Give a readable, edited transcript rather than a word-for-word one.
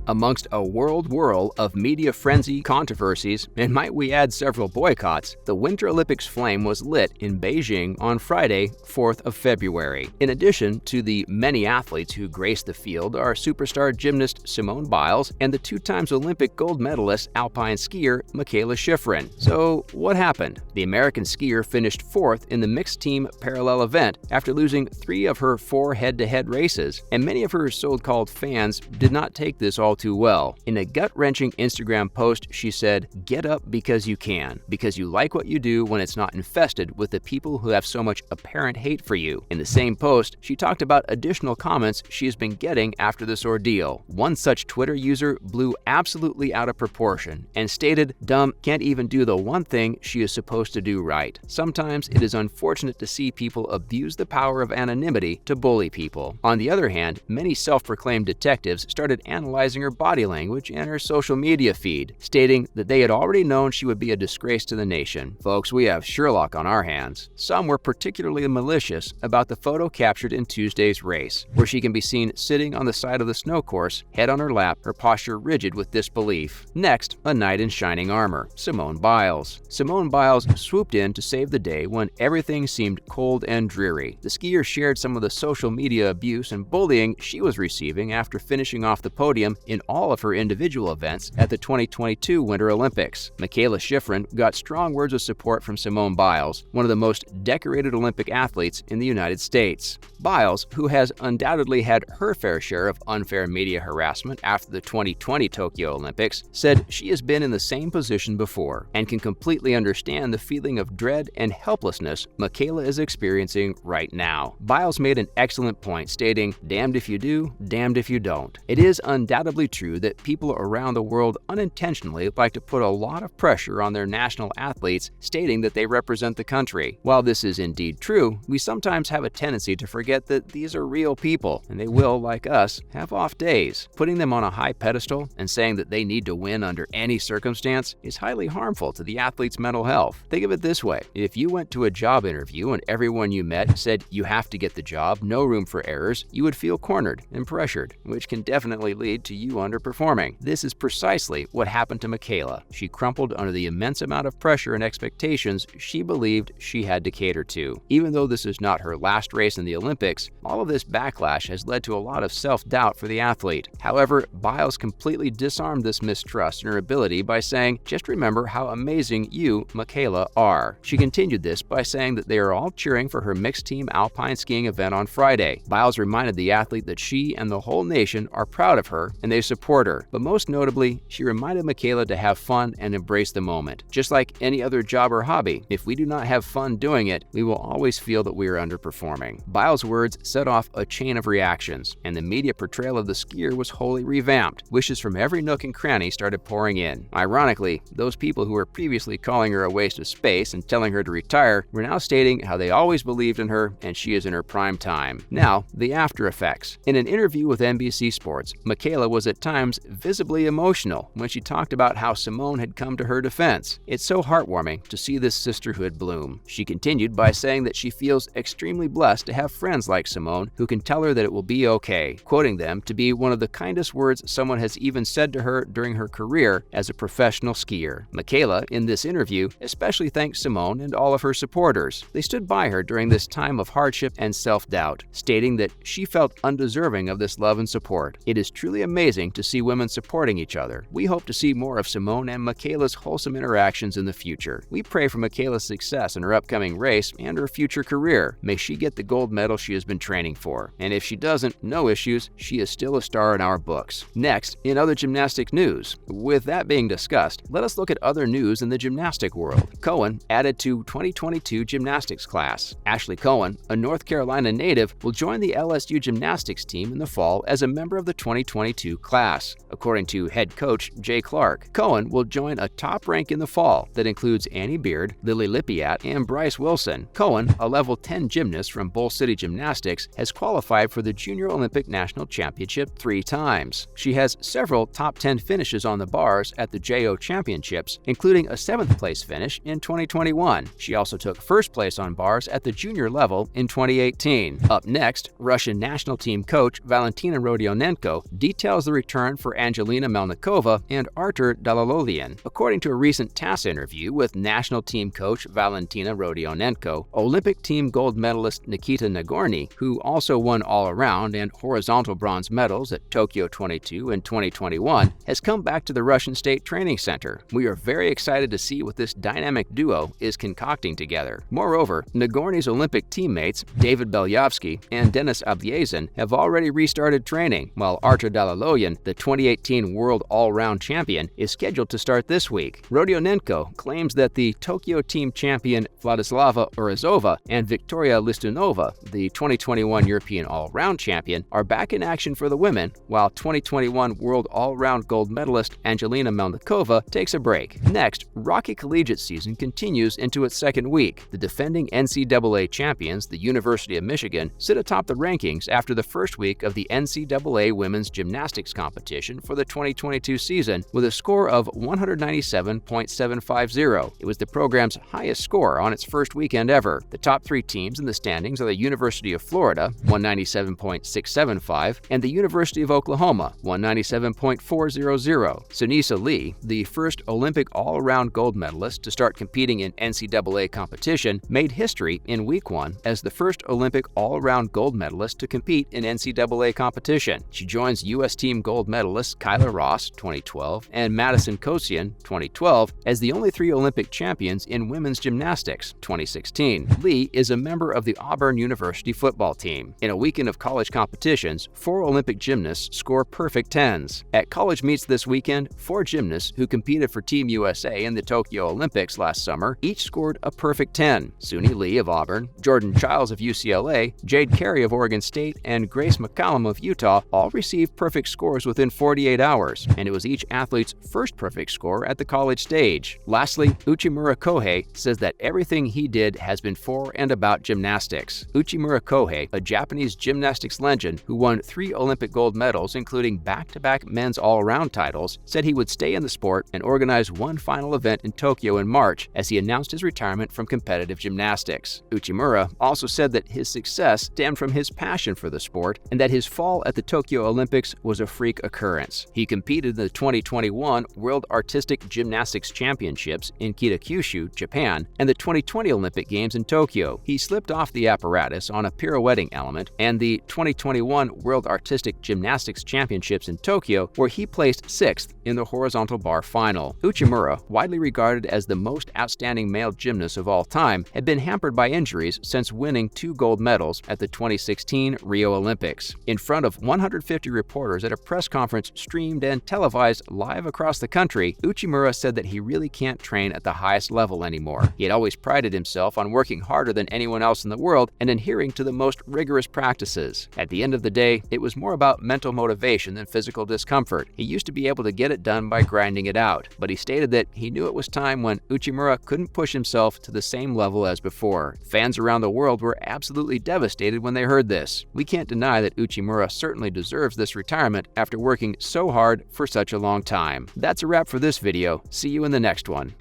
Amongst a whirl of media frenzy, controversies, and might we add several boycotts, the Winter Olympics flame was lit in Beijing on Friday, 4th of February. In addition to the many athletes who graced the field are superstar gymnast Simone Biles and the two-time Olympic gold medalist alpine skier Mikaela Shiffrin. So what happened? The American skier finished 4th in the mixed team parallel event after losing 3 of her 4 head-to-head races, and many of her so-called fans did not take this all too well. In a gut-wrenching Instagram post, she said, "Get up because you can, because you like what you do when it's not infested with the people who have so much apparent hate for you." In the same post, she talked about additional comments she has been getting after this ordeal. One such Twitter user blew absolutely out of proportion and stated, "Dumb can't even do the one thing she is supposed to do right. Sometimes it is unfortunate to see people abuse the power of anonymity to bully people." On the other hand, many self-proclaimed detectives started analyzing her body language and her social media feed, stating that they had already known she would be a disgrace to the nation. Folks, we have Sherlock on our hands. Some were particularly malicious about the photo captured in Tuesday's race, where she can be seen sitting on the side of the snow course, head on her lap, her posture rigid with disbelief. Next, a knight in shining armor, Simone Biles. Simone Biles swooped in to save the day when everything seemed cold and dreary. The skier shared some of the social media abuse and bullying she was receiving after finishing off the podium in all of her individual events at the 2022 Winter Olympics. Mikaela Shiffrin got strong words of support from Simone Biles, one of the most decorated Olympic athletes in the United States. Biles, who has undoubtedly had her fair share of unfair media harassment after the 2020 Tokyo Olympics, said she has been in the same position before and can completely understand the feeling of dread and helplessness Mikaela is experiencing right now. Biles made an excellent point, stating, "Damned if you do, damned if you don't." It is undoubtedly true that people around the world unintentionally like to put a lot of pressure on their national athletes, stating that they represent the country. While this is indeed true, we sometimes have a tendency to forget that these are real people, and they will, like us, have off days. Putting them on a high pedestal and saying that they need to win under any circumstance is highly harmful to the athlete's mental health. Think of it this way: if you went to a job interview and everyone you met said you have to get the job, no room for errors, you would feel cornered and pressured, which can definitely lead to you underperforming. This is precisely what happened to Mikaela. She crumpled under the immense amount of pressure and expectations she believed she had to cater to. Even though this is not her last race in the Olympics, all of this backlash has led to a lot of self-doubt for the athlete. However, Biles completely disarmed this mistrust in her ability by saying, "Just remember how amazing you, Mikaela, are." She continued this by saying that they are all cheering for her mixed team alpine skiing event on Friday. Biles reminded the athlete that she and the whole nation are proud of her and they support her. But most notably, she reminded Mikaela to have fun and embrace the moment. Just like any other job or hobby, if we do not have fun doing it, we will always feel that we are underperforming. Biles' words set off a chain of reactions, and the media portrayal of the skier was wholly revamped. Wishes from every nook and cranny started pouring in. Ironically, those people who were previously calling her a waste of space and telling her to retire were now stating how they always believed in her and she is in her prime time. Now, the after effects. In an interview with NBC Sports, Mikaela was at times visibly emotional when she talked about how Simone had come to her defense. "It's so heartwarming to see this sisterhood bloom." She continued by saying that she feels extremely blessed to have friends like Simone who can tell her that it will be okay, quoting them to be one of the kindest words someone has even said to her during her career as a professional skier. Mikaela, in this interview, especially thanked Simone and all of her supporters. They stood by her during this time of hardship and self-doubt, stating that she felt undeserving of this love and support. "It is truly amazing to see women supporting each other. We hope to see more of Simone and Mikaela's wholesome interactions in the future. We pray for Mikaela's success in her upcoming race and her future career. May she get the gold medal she has been training for. And if she doesn't, no issues, she is still a star in our books." Next, in other gymnastics news. With that being discussed, let us look at other news in the gymnastic world. Cohen added to 2022 gymnastics class. Ashley Cohen, a North Carolina native, will join the LSU gymnastics team in the fall as a member of the 2022 class. According to head coach Jay Clark, Cohen will join a top rank in the fall that includes Annie Beard, Lily Lippiatt, and Bryce Wilson. Cohen, a level 10 gymnast from Bull City Gymnastics, has qualified for the Junior Olympic National Championship 3 times. She has several top 10 finishes on the bars at the JO Championships, including a 7th place finish in 2021. She also took 1st place on bars at the junior level in 2018. Up next, Russian national team coach Valentina Rodionenko details the the return for Angelina Melnikova and Artur Dalilolian. According to a recent TASS interview with national team coach Valentina Rodionenko, Olympic team gold medalist Nikita Nagorny, who also won all-around and horizontal bronze medals at Tokyo 22 and 2021, has come back to the Russian State Training Center. We are very excited to see what this dynamic duo is concocting together. Moreover, Nagorny's Olympic teammates David Belyavsky and Denis Abliazin have already restarted training, while Artur Dalilolian, the 2018 World All-Round Champion, is scheduled to start this week. Rodionenko claims that the Tokyo team champion Vladislava Urazova and Victoria Listunova, the 2021 European All-Round Champion, are back in action for the women, while 2021 World All-Round gold medalist Angelina Melnikova takes a break. Next, Rocky Collegiate season continues into its second week. The defending NCAA champions, the University of Michigan, sit atop the rankings after the first week of the NCAA women's gymnastics competition for the 2022 season with a score of 197.750. It was the program's highest score on its first weekend ever. The top three teams in the standings are the University of Florida, 197.675, and the University of Oklahoma, 197.400. Sunisa Lee, the first Olympic all-around gold medalist to start competing in NCAA competition, made history in Week 1 as the first Olympic all-around gold medalist to compete in NCAA competition. She joins U.S. team gold medalists Kyla Ross, 2012, and Madison Kosian, 2012, as the only three Olympic champions in women's gymnastics, 2016. Lee is a member of the Auburn University football team. In a weekend of college competitions, 4 Olympic gymnasts score perfect 10s. At college meets this weekend, 4 gymnasts who competed for Team USA in the Tokyo Olympics last summer each scored a perfect 10. Suni Lee of Auburn, Jordan Childs of UCLA, Jade Carey of Oregon State, and Grace McCallum of Utah all received perfect scores within 48 hours, and it was each athlete's first perfect score at the college stage. Lastly, Uchimura Kohei says that everything he did has been for and about gymnastics. Uchimura Kohei, a Japanese gymnastics legend who won 3 Olympic gold medals including back-to-back men's all-around titles, said he would stay in the sport and organize one final event in Tokyo in March as he announced his retirement from competitive gymnastics. Uchimura also said that his success stemmed from his passion for the sport and that his fall at the Tokyo Olympics was a freak occurrence. He competed in the 2021 World Artistic Gymnastics Championships in Kitakyushu, Japan, and the 2020 Olympic Games in Tokyo. He slipped off the apparatus on a pirouetting element, and the 2021 World Artistic Gymnastics Championships in Tokyo, where he placed 6th in the horizontal bar final. Uchimura, widely regarded as the most outstanding male gymnast of all time, had been hampered by injuries since winning 2 gold medals at the 2016 Rio Olympics. In front of 150 reporters at a press conference streamed and televised live across the country, Uchimura said that he really can't train at the highest level anymore. He had always prided himself on working harder than anyone else in the world and adhering to the most rigorous practices. At the end of the day, it was more about mental motivation than physical discomfort. He used to be able to get it done by grinding it out, but he stated that he knew it was time when Uchimura couldn't push himself to the same level as before. Fans around the world were absolutely devastated when they heard this. We can't deny that Uchimura certainly deserves this retirement after working so hard for such a long time. That's a wrap for this video. See you in the next one.